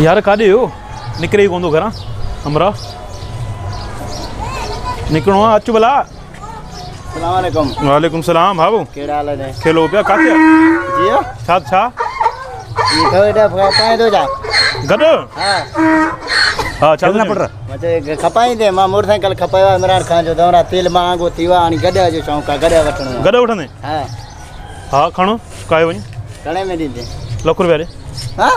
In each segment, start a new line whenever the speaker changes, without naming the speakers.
यार काॾे हो निकिरे ई कोन थो घरां हमरा निकिरणो आहे अचु भला।
अस्सलाम वालेकुम।
वालेकुम सलाम भाऊ
कहिड़ा हाल आहिनि?
खेलो पिया काथे
जी
छा छा
ये खवेड़ा खपाए थो छा?
गॾु
हा
हा छा
न पुट
मूंखे खपाई दे मां मोटरसाइकिल खपायो आहे इमरान खान जो दौरा तेल महांगो थी वियो आहे हाणे गॾु जो शौक़ु आहे गॾु वठणो आहे।
गॾु वठंदे
हा
हा खणो कायो वञे
घणे में ॾींदे?
लख रुपया ॾे
हा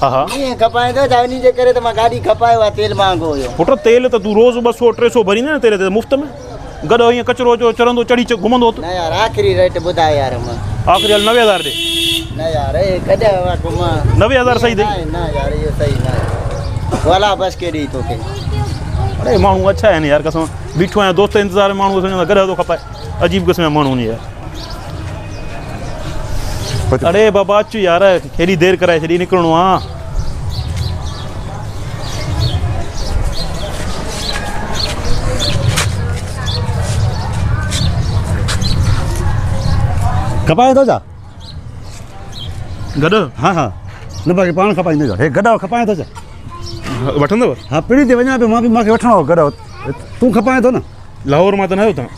हा हा
ईअं खपाए थो छा उन जे करे त मां गाॾी खपायो आहे तेल महांगो हुयो।
पुट तेल त तूं रोज़ 200-300 भरींदे न तेल ते मुफ़्त में गॾु ईअं कचिरो जो चढ़ंदो चढ़ी घुमंदो
न यार आख़िरी रेट ॿुधाए यार मां
आख़िरी हल 90,000 ॾे
न यार गॾु मां
90,000 सही ॾे
न यार इहो सही न वाला बस के ॾेई तोखे।
अरे माण्हू अच्छा आहिनि यार कसम बीठो आहियां दोस्त इंतज़ार में माण्हू सम्झंदा गॾु थो खपाए अजीब क़िस्म जा माण्हू यार। अरे बाबा अचु यार हेॾी देरि कराए छॾी निकिरणो आहे।
खपाए थो छा?
गॾु
हा हा न बाक़ी पाण खपाईंदो छा हे गॾु खपाए थो छा?
वठंदव
हा पिड़ी ते वञा पियो मां बि मूंखे वठिणो हो गॾु तूं खपाए थो न?
लाहौर मां त न आहियो तव्हां?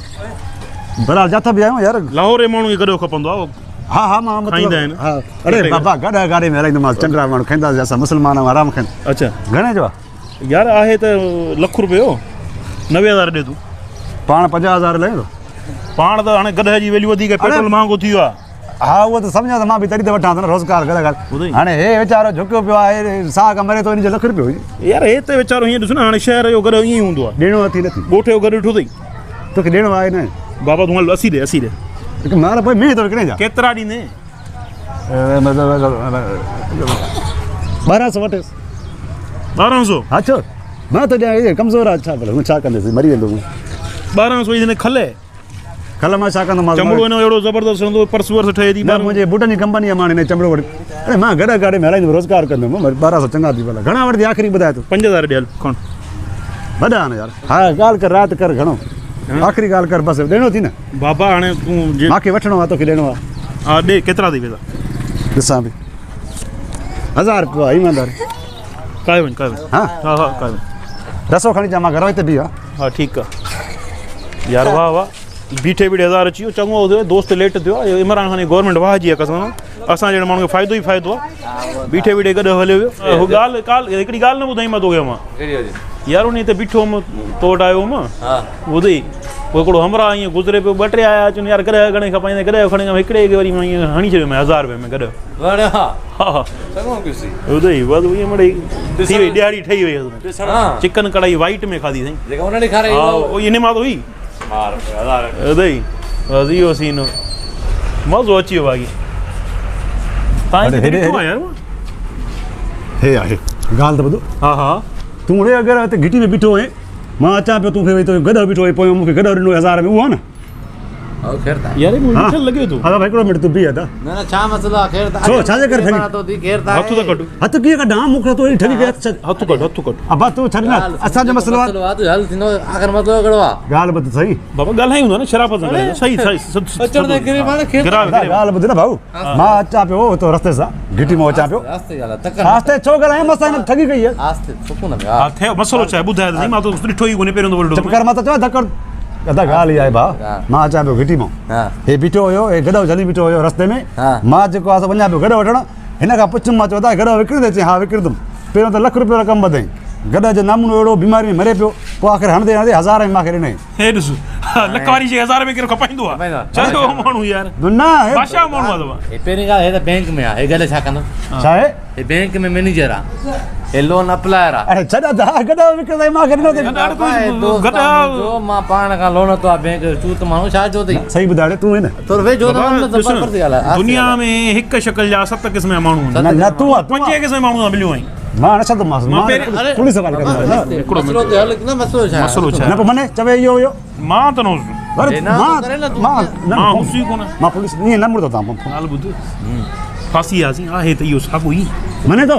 बराबरि जिथे बि आहियूं यार
लाहौर जे माण्हू खे गॾु खपंदो आहे
हा हा मां
खाईंदा आहिनि।
हा अरे बाबा गॾु गाॾी में हलाईंदोमांसि चंडरा माण्हू खाईंदासीं असां मुस्लमान आराम खाईंदा।
अच्छा
घणे जो आहे?
यार आहे त लख रुपयो 90,000 ॾे तूं
पाण 50,000 लॻे थो
पाण त हाणे गॾु जी वैल्यू वधीक पेट्रोल महांगो थी वियो आहे।
हा उहो त सम्झां त मां बि तॾहिं त वठां थो न रोज़गार गॾु हाणे हे वीचारो झुकियो पियो आहे साह मरे थो इन जो 1 लख रुपयो हुजे
यार हे त वीचारो हीअं ॾिस न हाणे शहर जो गॾु ईअं ई हूंदो आहे
ॾियणो अथई नथी
ॻोठ जो गॾु ॾिठो अथई
तोखे ॾियणो आहे न
बाबा तूं हल 80 ॾे 80 ॾे
हिकु मार पोइ में थो विकिणे जा
केतिरा ॾींदे
1200 वठेसि
1200
हा छो मां त ॾियां कमज़ोर आहे छा भले हूं छा कंदुसि मरी वेंदो
1200 हिन खले
कल्ह मां छा कंदोमांसि
चमड़ो हिन अहिड़ो ज़बरदस्त रहंदो पर्स वर्स ठहे थी
न मुंहिंजे बुटनि जी कंपनी आहे मां हिन चमड़ो वठी अरे मां गॾु गाॾी में हलाईंदुमि रोज़गार कंदुमि 1200 चङा थी भला घणा वठंदी आख़िरी ॿुधाए तूं
5000 ॾे हल खण
वॾा न यार हा ॻाल्हि कर राति कर घणो आख़िरी ॻाल्हि कर बसि ॾियणो थी न
बाबा हाणे तूं
मूंखे वठिणो आहे तोखे ॾियणो आहे
हा ॾे केतिरा थी पैसा
ॾिसां बि 1000 रुपया आहे ईमानदार
काए वञ
हा
हा हा काए वञ
रसो खणी अचां मां घर हिते बि आहे
हा ठीकु आहे यार वाह वाह बीठे 1000 अची वियो चङो थियो दोस्त लेट थियो आहे इमरान खान जी गवर्नमेंट वाहजी आहे कसम असां जहिड़े माण्हू खे फ़ाइदो ई फ़ाइदो आहे बीठे गॾु हलियो वियो हू ॻाल्हि हिकिड़ी ॻाल्हि न ॿुधाई मां तोखे मां यार उन ते बीठो हुउमि तो वटि आयो हुउमि ॿुधई पोइ हिकिड़ो हमरा ईअं गुज़रे पियो 2 टे आया अचनि यार गॾु घणे खपाईंदे गॾु खणी हिकिड़े खे वरी मां ईअं हणी छॾियो 1000 रुपए में गॾु हा हा ॿुधई बसि ईअं मिड़ई थी वई ॾियारी ठही वई चिकन कढ़ाई वाइट में खाधी साईं इन मां त हुई ॿुधई बसि इहो सीन मज़ो अची वियो बाक़ी
हे आहे ॻाल्हि त ॿुधो
हा हा
तूं उड़े अगरि हिते घिटी में बीठो आहीं मां अचां पियो तोखे वरी गॾु बीठो पोइ मूंखे गॾु ॾिनो 1000 में उहो आहे न
यार मुंहिंजो लॻे थो
हा हिकिड़ो मिंट तूं बीह त
न छा मसलो आहे खैर
छो छाजे करे
हथ त कढ
हथ कीअं कढां मूंखे तो ठगी पिया
हथ कढ
अबा तूं छॾ न असांजो मसलो आहे
हल थींदो आख़िर मसलो कहिड़ो आहे
ॻाल्हि ॿुध सही
बाबा ॻाल्हायूं था न शराफ़त सां ॻाल्हायूं सही सही
अचण दे करे माने खेर
ॻाल्हि ॿुध न भाऊ मां अचां पियो तो रस्ते सां घिटी में अचां पियो
आस्ते ॻाल्हि तक
आस्ते छो ॻाल्हायां मसां हिन ठगी कई आहे
आस्ते सुकून में
हा थियो मसलो छा आहे ॿुधाए त सही मां तो ॾिठो ई कोन्हे पहिरियों दफ़ो
चुप कर मां त चवां धकड़ अदा ॻाल्हि आहे भाउ मां अचां पियो घिटी मां हे बीठो हुयो हे गॾो जली बीठो हुयो रस्ते में मां जेको आहे वञा पियो गॾु वठणु हिन खां पुछुमि मां चवंदा गॾु विकिणंदे चई हा विकिणंदुमि पहिरियों त 1 लख रुपयो रक़म ॿधाई गॾु जो नमूनो अहिड़ो बीमारी में मरे पियो पोइ आख़िर हणंदे 1000 में मूंखे ॾिनई
हे ॾिस लख वारी शइ 1000 में केरु खपाईंदो आहे चलो माण्हू यार
न
बादशाह माण्हू आहे तव्हां
हे पहिरीं ॻाल्हि हे त बैंक में आहे हे गॾु छा कंदो
छा आहे
हे बैंक में मैनेजर आहे हे लोन अप्लायर आहे
अरे छॾा त गॾु विकिणंदे मूंखे
ॾिनो मां पाण खां लोन वरितो आहे बैंक चूत माण्हू छा जो अथई
सही ॿुधाए तूं न
तो वेझो
दुनिया में हिकु शक्ल जा 7 क़िस्म जा माण्हू आहिनि
न तूं
5 क़िस्म माण्हू सां मिलियो आहीं
मां न छॾंदोमांसि मां पुलिस सवाल कंदुमि
मसलो ते हल न मसलो छा
मसलो छा
न पोइ मने चवे इहो हुयो
मां त न
अरे
मां हुसी कोन
मां पुलिस ईअं न मुड़ंदो तव्हां
ॻाल्हि ॿुध फांसी आसीं आहे त इहो साॻियो ई
मने तो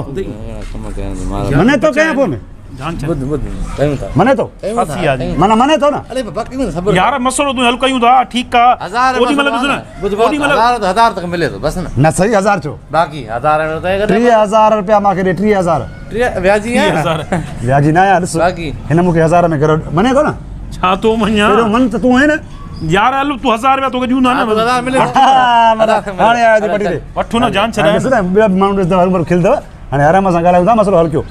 कयां पोइ में मने तो
फांसी आहे
माना मने तो न
अरे बाक़ी में सबर
यार मसलो तूं हल कयूं था ठीकु आहे ओॾी महिल ॾिस न
1000 तक मिले थो बस न
न सही 1000 चो
बाक़ी 1000 में
3000 रुपया मूंखे ॾे 3000
व्याजी है
व्याजी न आया ॾिस
बाक़ी
हिन मूंखे 1000 में घरो मञे थो न
छा तो मञा
पहिरियों मन त तूं आहे न
यार हल तूं 1000 रुपया तोखे ॾींदा न
हाणे आया थी पटी ते
वठो न जान छॾाए
ॾिस न ॿिया माण्हू ॾिसंदा हर खिलंदव हाणे आराम सां ॻाल्हायूं था मसलो हल कयो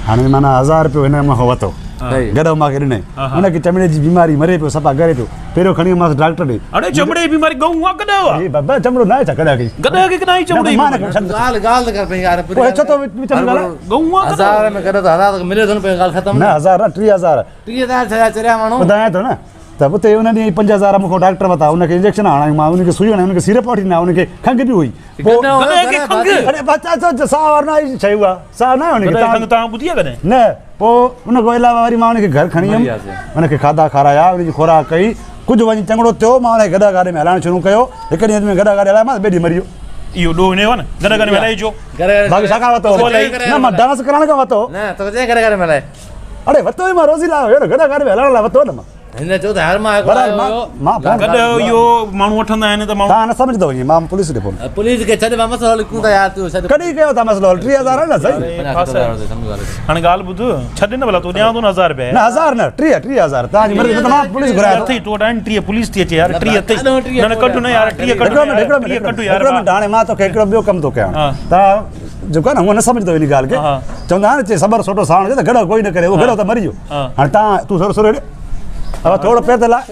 हाणे माना 1000 रुपयो हिन मां वरितो गॾो मूंखे ॾिनई हुनखे चमड़े जी बीमारी मरे पियो सफ़ा करे पियो पहिरियों खणी मां डॉक्टर ॾे
अरे चमड़े जी बीमारी गऊं आहे कॾहिं आहे
बाबा चमड़ो न आहे छा कॾहिं
गॾा खे कॾहिं चमड़े जी
गाल गाल कर पे यार
पोइ छो तो विच में ॻाल्हाए
गऊं आहे
1000 में करे तो 1000 मिले तो पे गाल खत्म
न 1000 न 3000
3000 चरिया माण्हू
ॿुधायां थो न त उते उन ॾींहुं 5000 मूंखे डॉक्टर वता हुनखे इंजेक्शन हणाई मां हुनखे सुई हणाई हुनखे सिरप वठी ॾिना हुनखे खंघि बि हुई
गॾा खे खंघि
अरे बच्चा तो साह न आई शइ उहा साह न हुनखे
गॾा खंघि तव्हां ॿुधी आहे कॾहिं
न पोइ उन खां अलावा वरी मां हुनखे घर खणी वियुमि हुनखे खाधा खाराया हुनजी खुराक कई कुझु वञी चङड़ो थियो मां हुनखे गॾा गाॾी में हलाइणु शुरू कयो हिकु ॾींहं में गॾा गाॾी हलाया मां ॿिए ॾींहुं मरी वियो
इहो ॾोह हिन जो न गॾा गॾा में हलाई अचो
बाक़ी छा खां वरितो न मां डांस करण खां वरितो
न तो जे करे करे मिले
अरे वरितो ई मां रोज़ी लाइ हुयो न गॾा गाॾी में हलाइण लाइ वरितो न मां
हिन चो त हर मां
मां
गॾु इहो माण्हू वठंदा आहिनि त माण्हू
तव्हां न सम्झंदो वञी मां पुलिस ॾे फोन
पुलिस के छॾे मसलो हल कूं त यार तूं छॾ
कॾहिं कयो था मसलो 3000 आहे न सही
हाणे ॻाल्हि ॿुध छॾ न भला तूं ॾियां थो न 1000 रुपया
न 1000 न 3000 तव्हांजी मर्ज़ी त मां पुलिस घुराया
अथई तो वटि आहिनि 30 पुलिस थी अचे यार 30 अथई न न कढु न यार 30 कढु कढु यार
हाणे मां तोखे हिकिड़ो ॿियो कमु थो कयां तव्हां जेको आहे न हूअं न सम्झंदो इन ॻाल्हि खे चवंदा आहिनि चे सबर सोटो साण हुजे त गॾो कोई न करे उहो गॾो त मरी वियो हाणे तव्हां तूं थोरो हेॾे अब थोरो पैर ते लाइ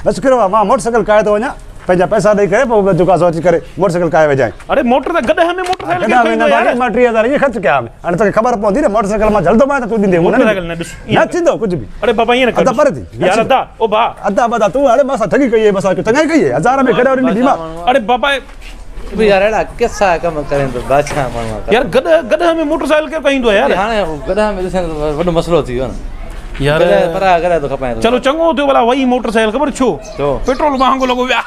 बसि कहिड़ो आहे मां मोटरसाइकिल काए थो वञा पंहिंजा पैसा ॾेई करे पोइ जेको आहे अची करे मोटरसाइकिल काए वेजांइ
अरे मोटर त गॾ में मोटरसाइकिल
मां 3000 ईअं ख़र्चु कया हाणे तोखे ख़बर पवंदी न मोटरसाइकिल मां जल्दो मां त तूं ॾींदे न थींदो कुझु बि
अरे बाबा ईअं न
अदा पर थी
यार अदा ओ भा
अदा बदा तूं हाणे मां ठगी कई आहे बस चङाई कई आहे 1000 में गॾो ॾिनी बीमा
अरे बाबा
यार एड़ा किस्सा कम करें तो बादशाह माण्हू
यार गॾ में मोटरसाइकिल के कहिंदो यार
हाणे गॾा में ॾिसण वॾो मसलो थी वियो न
यार
पर गॾा तो खपाए
चलो चङो थियो भला वही मोटरसाइकिल ख़बर छो पेट्रोल महांगो लॻो विया